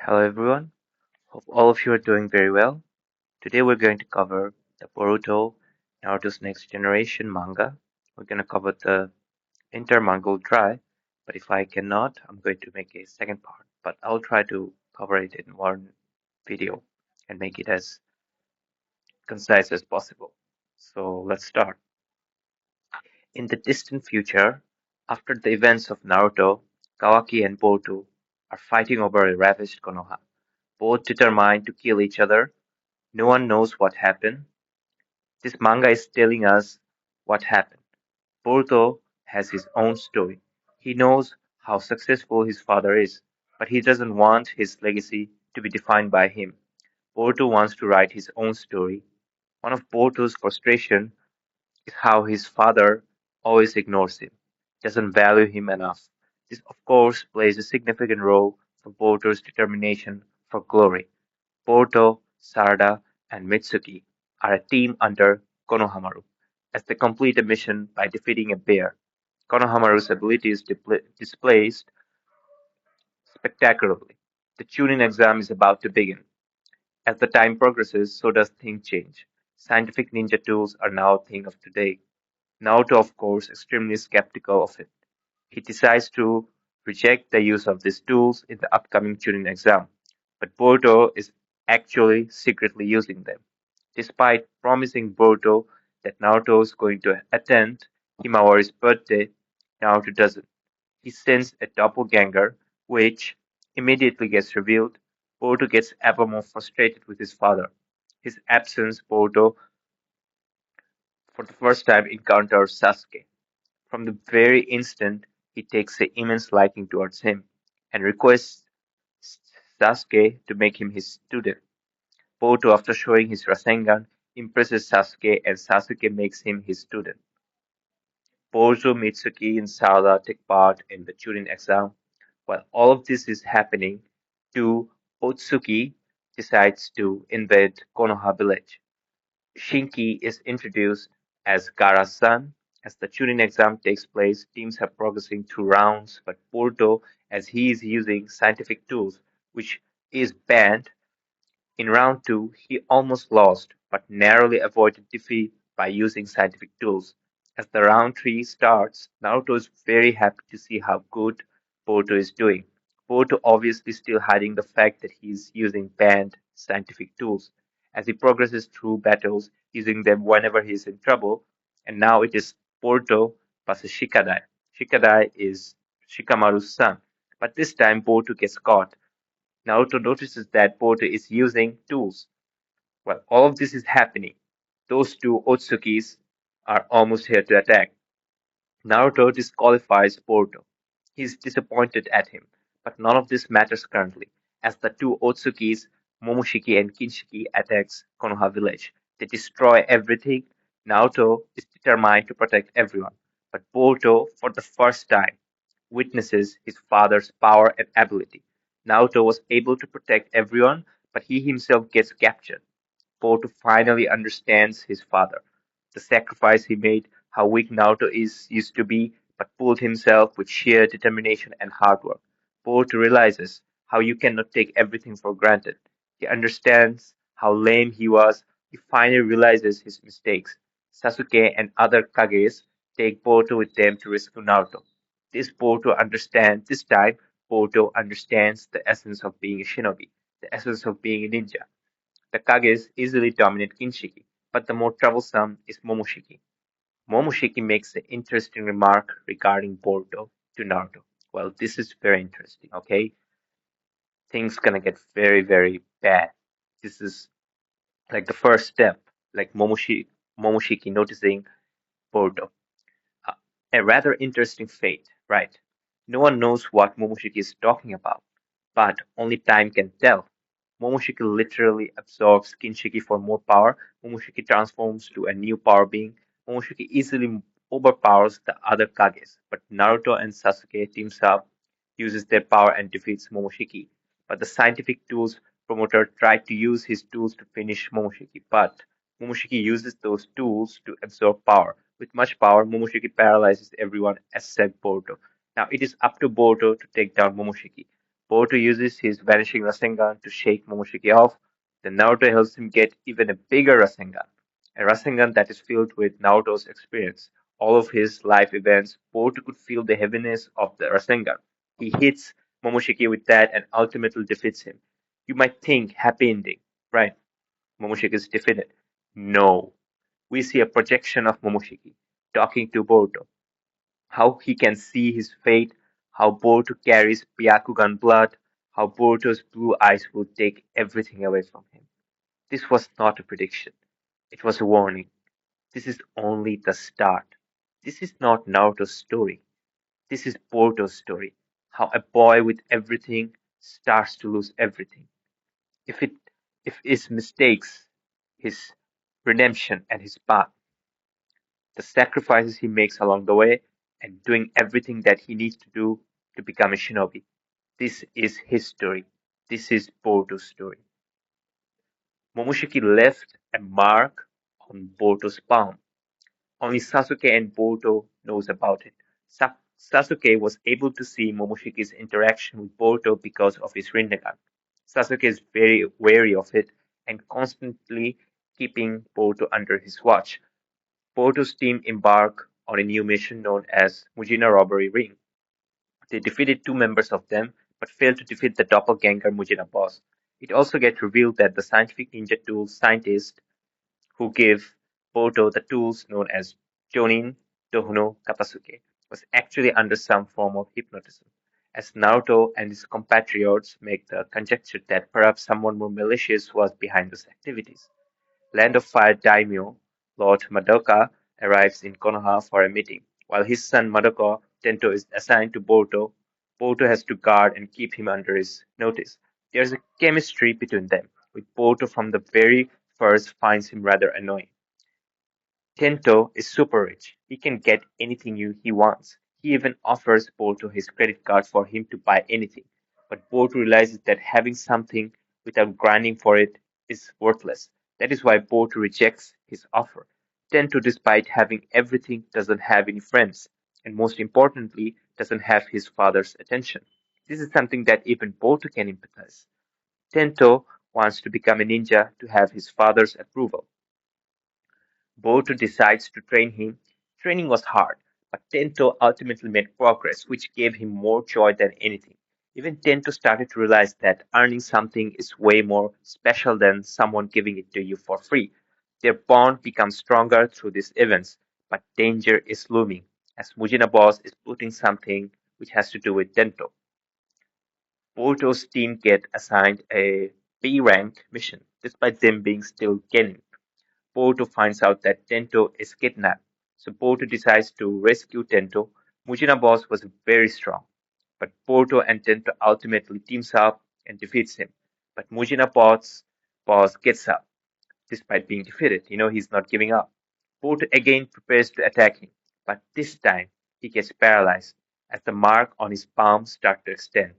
Hello everyone, hope all of you are doing very well. Today we're going to cover the Boruto Naruto's Next Generation manga. We're going to cover the entire manga will try, but if I cannot, I'm going to make a second part. But I'll try to cover it in one video and make it as concise as possible. So let's start. In the distant future, after the events of Naruto, Kawaki and Boruto are fighting over a ravaged Konoha, both determined to kill each other. No one knows what happened. This manga is telling us what happened. Boruto has his own story. He knows how successful his father is, but he doesn't want his legacy to be defined by him. Boruto wants to write his own story. One of Boruto's frustration is how his father always ignores him, doesn't value him enough. This, of course, plays a significant role for Boruto's determination for glory. Boruto, Sarada, and Mitsuki are a team under Konohamaru, as they complete a mission by defeating a bear. Konohamaru's ability is displayed spectacularly. The Chunin exam is about to begin. As the time progresses, so does things change. Scientific ninja tools are now a thing of today. Naoto, of course, extremely skeptical of it. He decides to reject the use of these tools in the upcoming Chunin exam, but Boruto is actually secretly using them. Despite promising Boruto that Naruto is going to attend Himawari's birthday, Naruto doesn't. He sends a doppelganger, which immediately gets revealed. Boruto gets ever more frustrated with his father. His absence, Boruto, for the first time encounters Sasuke. From the very instant, he takes an immense liking towards him and requests Sasuke to make him his student. Boruto, after showing his Rasengan, impresses Sasuke and Sasuke makes him his student. Boruto, Mitsuki, and Sarada take part in the Chunin exam. While all of this is happening, to Otsuki decides to invade Konoha village. Shinki is introduced as Gaara's son. As the Chunin exam takes place, teams are progressing through rounds, but Boruto, as he is using scientific tools, which is banned, in round two he almost lost, but narrowly avoided defeat by using scientific tools. As the round three starts, Naruto is very happy to see how good Boruto is doing. Boruto obviously still hiding the fact that he's using banned scientific tools. As he progresses through battles, using them whenever he is in trouble, and now it is Boruto versus Shikadai. Shikadai is Shikamaru's son, but this time Boruto gets caught. Naruto notices that Boruto is using tools. While all of this is happening, those two Otsukis are almost here to attack. Naruto disqualifies Boruto. He is disappointed at him, but none of this matters currently, as the two Otsukis, Momoshiki and Kinshiki, attacks Konoha village. They destroy everything. Naruto is determined to protect everyone, but Boruto, for the first time, witnesses his father's power and ability. Naruto was able to protect everyone, but he himself gets captured. Boruto finally understands his father, the sacrifice he made, how weak Naruto is used to be, but pulled himself with sheer determination and hard work. Boruto realizes how you cannot take everything for granted. He understands how lame he was. He finally realizes his mistakes. Sasuke and other Kages take Boruto with them to rescue Naruto. This time, Boruto understands the essence of being a shinobi, the essence of being a ninja. The Kages easily dominate Kinshiki, but the more troublesome is Momoshiki. Momoshiki makes an interesting remark regarding Boruto to Naruto. Well, this is very interesting, okay? Things gonna get very, very bad. This is like the first step, like Momoshiki noticing Boruto. Uh, a rather interesting fate, right? No one knows what Momoshiki is talking about, but only time can tell. Momoshiki literally absorbs Kinshiki for more power. Momoshiki transforms to a new power being. Momoshiki easily overpowers the other Kages, but Naruto and Sasuke teams up, uses their power and defeats Momoshiki. But the scientific tools promoter tried to use his tools to finish Momoshiki, but Momoshiki uses those tools to absorb power. With much power, Momoshiki paralyzes everyone except Boruto. Now it is up to Boruto to take down Momoshiki. Boruto uses his vanishing Rasengan to shake Momoshiki off. Then Naruto helps him get even a bigger Rasengan, a Rasengan that is filled with Naruto's experience, all of his life events. Boruto could feel the heaviness of the Rasengan. He hits Momoshiki with that and ultimately defeats him. You might think happy ending, right? Momoshiki is defeated. No. We see a projection of Momoshiki talking to Boruto, how he can see his fate, how Boruto carries Byakugan blood, how Boruto's blue eyes will take everything away from him. This was not a prediction. It was a warning. This is only the start. This is not Naruto's story. This is Boruto's story. How a boy with everything starts to lose everything. If it if his mistakes, his redemption and his path, the sacrifices he makes along the way, and doing everything that he needs to do to become a shinobi. This is his story. This is Boruto's story. Momoshiki left a mark on Boruto's palm. Only Sasuke and Boruto knows about it. Sasuke was able to see Momoshiki's interaction with Boruto because of his Rinnegan. Sasuke is very wary of it and constantly keeping Boruto under his watch. Boruto's team embark on a new mission known as Mujina Robbery Ring. They defeated two members of them, but failed to defeat the doppelganger Mujina boss. It also gets revealed that the scientific ninja tools scientist who gave Boruto the tools known as Jonin Dohono Katasuke was actually under some form of hypnotism, as Naruto and his compatriots make the conjecture that perhaps someone more malicious was behind those activities. Land of Fire daimyo Lord Madoka arrives in Konoha for a meeting. While his son Madoka Tento is assigned to Boruto, Boruto has to guard and keep him under his notice. There's a chemistry between them, with Boruto from the very first finds him rather annoying. Tento is super rich. He can get anything he wants. He even offers Boruto his credit card for him to buy anything. But Boruto realizes that having something without grinding for it is worthless. That is why Boruto rejects his offer. Tento, despite having everything, doesn't have any friends, and most importantly, doesn't have his father's attention. This is something that even Boruto can empathize. Tento wants to become a ninja to have his father's approval. Boruto decides to train him. Training was hard, but Tento ultimately made progress, which gave him more joy than anything. Even Tento started to realize that earning something is way more special than someone giving it to you for free. Their bond becomes stronger through these events, but danger is looming, as Mujina Boss is putting something which has to do with Tento. Boruto's team get assigned a B rank mission, despite them being still gaining. Boruto finds out that Tento is kidnapped, so Boruto decides to rescue Tento. Mujina Boss was very strong, but Boruto and Tento ultimately teams up and defeats him. But Boss gets up, despite being defeated. He's not giving up. Boruto again prepares to attack him, but this time he gets paralyzed as the mark on his palm starts to extend.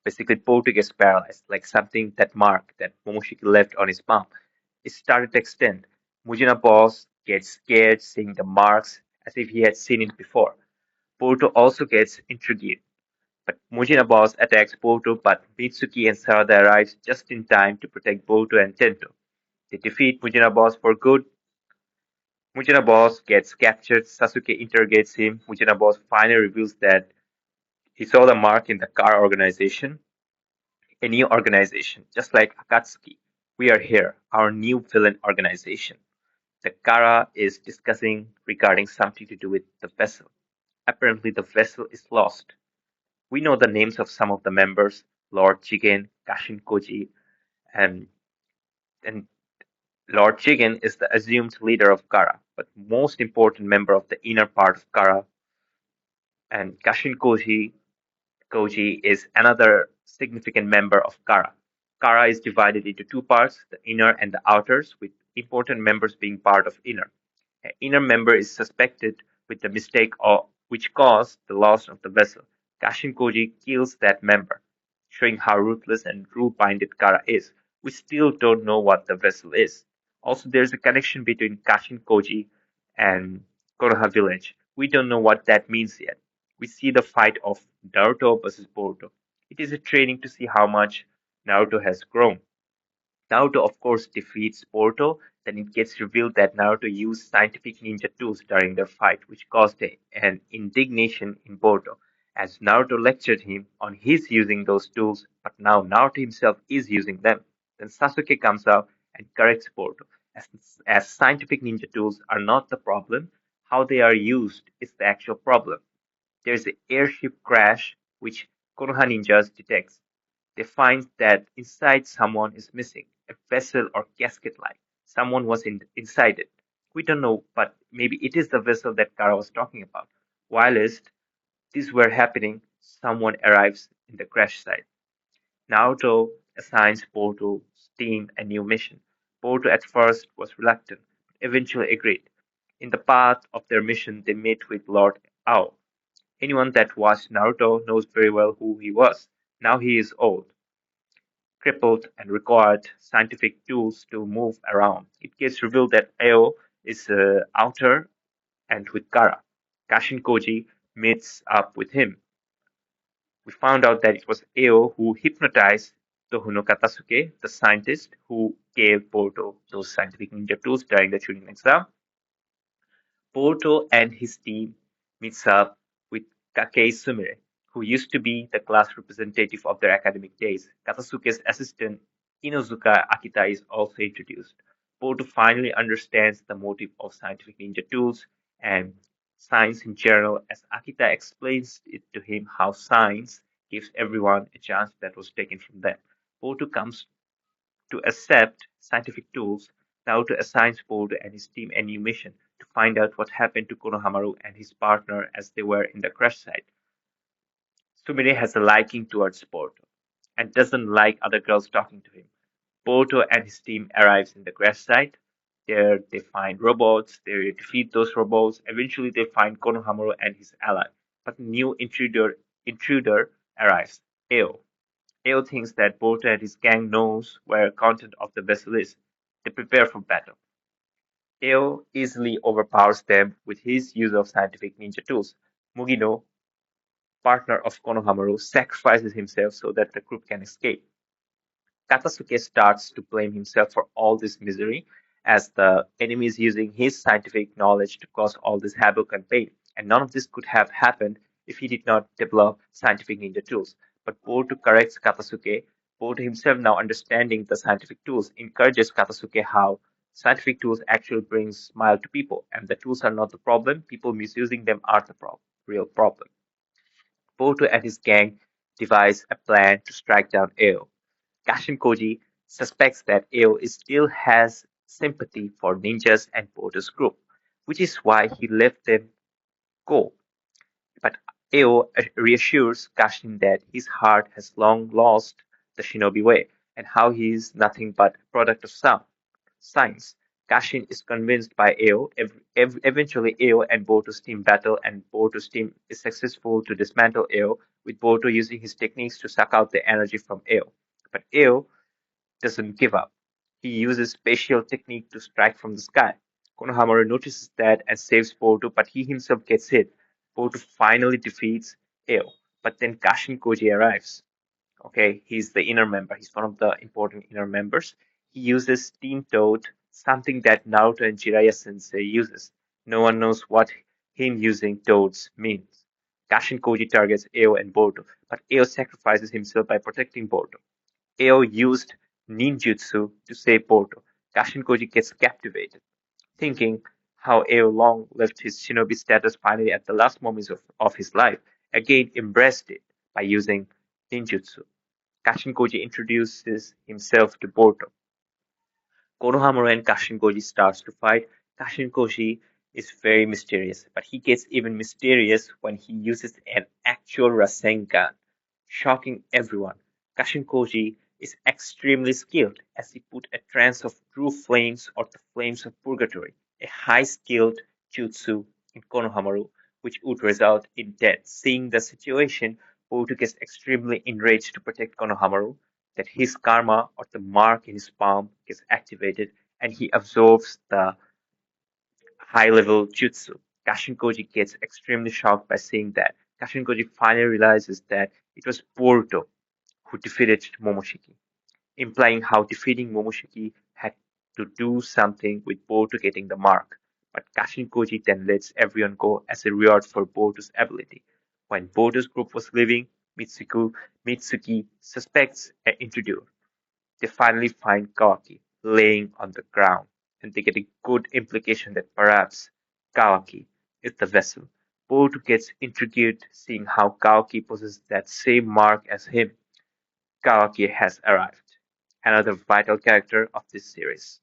Basically, Boruto gets paralyzed, like something that mark that Momoshiki left on his palm. It started to extend. Mujina Boss gets scared seeing the marks as if he had seen it before. Boruto also gets intrigued, but Mujina Boss attacks Boruto, but Mitsuki and Sarada arrives just in time to protect Boruto and Tento. They defeat Mujina Boss for good. Mujina Boss gets captured. Sasuke interrogates him. Mujina Boss finally reveals that he saw the mark in the car organization, a new organization, just like Akatsuki. We are here, our new villain organization. The Kara is discussing regarding something to do with the vessel. Apparently, the vessel is lost. We know the names of some of the members, Lord Jigen, Kashin Koji, and, and Lord Jigen is the assumed leader of Kara, but most important member of the inner part of Kara, and Koji is another significant member of Kara. Kara is divided into two parts, the inner and the outers, with important members being part of inner. An inner member is suspected with the mistake which caused the loss of the vessel. Kashin Koji kills that member, showing how ruthless and rule-binded Kara is. We still don't know what the vessel is. Also, there's a connection between Kashin Koji and Konoha village. We don't know what that means yet. We see the fight of Naruto versus Boruto. It is a training to see how much Naruto has grown. Naruto, of course, defeats Boruto. Then it gets revealed that Naruto used scientific ninja tools during their fight, which caused an indignation in Boruto, as Naruto lectured him on his using those tools, but now Naruto himself is using them. Then Sasuke comes out and corrects Boruto, as, as scientific ninja tools are not the problem, how they are used is the actual problem. There is an airship crash which Konoha ninjas detects. They find that inside someone is missing, a vessel or casket like. Someone was inside it. We don't know, but maybe it is the vessel that Kara was talking about. Whilst these were happening, someone arrives in the crash site. Naruto assigns Boruto's team a new mission. Boruto at first was reluctant, but eventually agreed. In the path of their mission, they met with Lord Ao. Anyone that watched Naruto knows very well who he was. Now he is old, crippled, and required scientific tools to move around. It gets revealed that Ao is outer and with Kara. Kashin Koji meets up with him. We found out that it was Ao who hypnotized Tohuno Katasuke, the scientist who gave Boruto those scientific ninja tools during the Chunin exam. Boruto and his team meets up with Kakei Sumire, who used to be the class representative of their academic days. Katasuke's assistant Inozuka Akita is also introduced. Boruto finally understands the motive of scientific ninja tools and science in general as Akita explains it to him how science gives everyone a chance that was taken from them. Boruto comes to accept scientific tools, Naruto assigns Boruto and his team a new mission to find out what happened to Konohamaru and his partner as they were in the crash site. Sumire has a liking towards Boruto and doesn't like other girls talking to him. Boruto and his team arrives in the crash site. There they find robots, they defeat those robots. Eventually they find Konohamaru and his ally. But a new intruder arrives, Ao. Ao thinks that Boruto and his gang knows where content of the vessel is. They prepare for battle. Ao easily overpowers them with his use of scientific ninja tools. Mugino, partner of Konohamaru, sacrifices himself so that the group can escape. Katasuke starts to blame himself for all this misery, as the enemy is using his scientific knowledge to cause all this havoc and pain, and none of this could have happened if he did not develop scientific ninja tools. But Boruto corrects Katasuke. Boruto himself, now understanding the scientific tools, encourages Katasuke how scientific tools actually bring smile to people, and the tools are not the problem, people misusing them are the real problem. Boruto and his gang devise a plan to strike down Ao. Kashin Koji suspects that Ao still has sympathy for ninjas and Boruto's group, which is why he let them go. But Ao reassures Kashin that his heart has long lost the shinobi way, and how he is nothing but a product of science. Kashin is convinced by Ao. Eventually, Ao and Boruto's team battle, and Boruto's team is successful to dismantle Ao, with Boruto using his techniques to suck out the energy from Ao. But Ao doesn't give up. He uses spatial technique to strike from the sky. Konohamaru notices that and saves Boruto, but he himself gets hit. Boruto finally defeats Ao, but then Kashin Koji arrives. Okay, he's the inner member. He's one of the important inner members. He uses Steam Toad, something that Naruto and Jiraiya Sensei uses. No one knows what him using Toads means. Kashin Koji targets Ao and Boruto, but Ao sacrifices himself by protecting Boruto. Ao used ninjutsu to save Boruto. Kashin Koji gets captivated, thinking how Ao long left his shinobi status finally at the last moments of his life, again embraced it by using ninjutsu. Kashin Koji introduces himself to Boruto. Konohamaru and Kashin Koji starts to fight. Kashin Koji is very mysterious, but he gets even mysterious when he uses an actual Rasengan, shocking everyone. Kashin Koji is extremely skilled as he put a trance of true flames or the flames of purgatory, a high skilled jutsu in Konohamaru, which would result in death. Seeing the situation, Boruto gets extremely enraged to protect Konohamaru, that his karma or the mark in his palm gets activated and he absorbs the high level jutsu. Kashin Koji gets extremely shocked by seeing that. Kashin Koji finally realizes that it was Boruto who defeated Momoshiki, implying how defeating Momoshiki had to do something with Boruto getting the mark. But Kashin Koji then lets everyone go as a reward for Boruto's ability. When Boruto's group was leaving, Mitsuki suspects an intruder. They finally find Kawaki laying on the ground, and they get a good implication that perhaps Kawaki is the vessel. Boruto gets intrigued seeing how Kawaki possesses that same mark as him. Kawaki has arrived, another vital character of this series.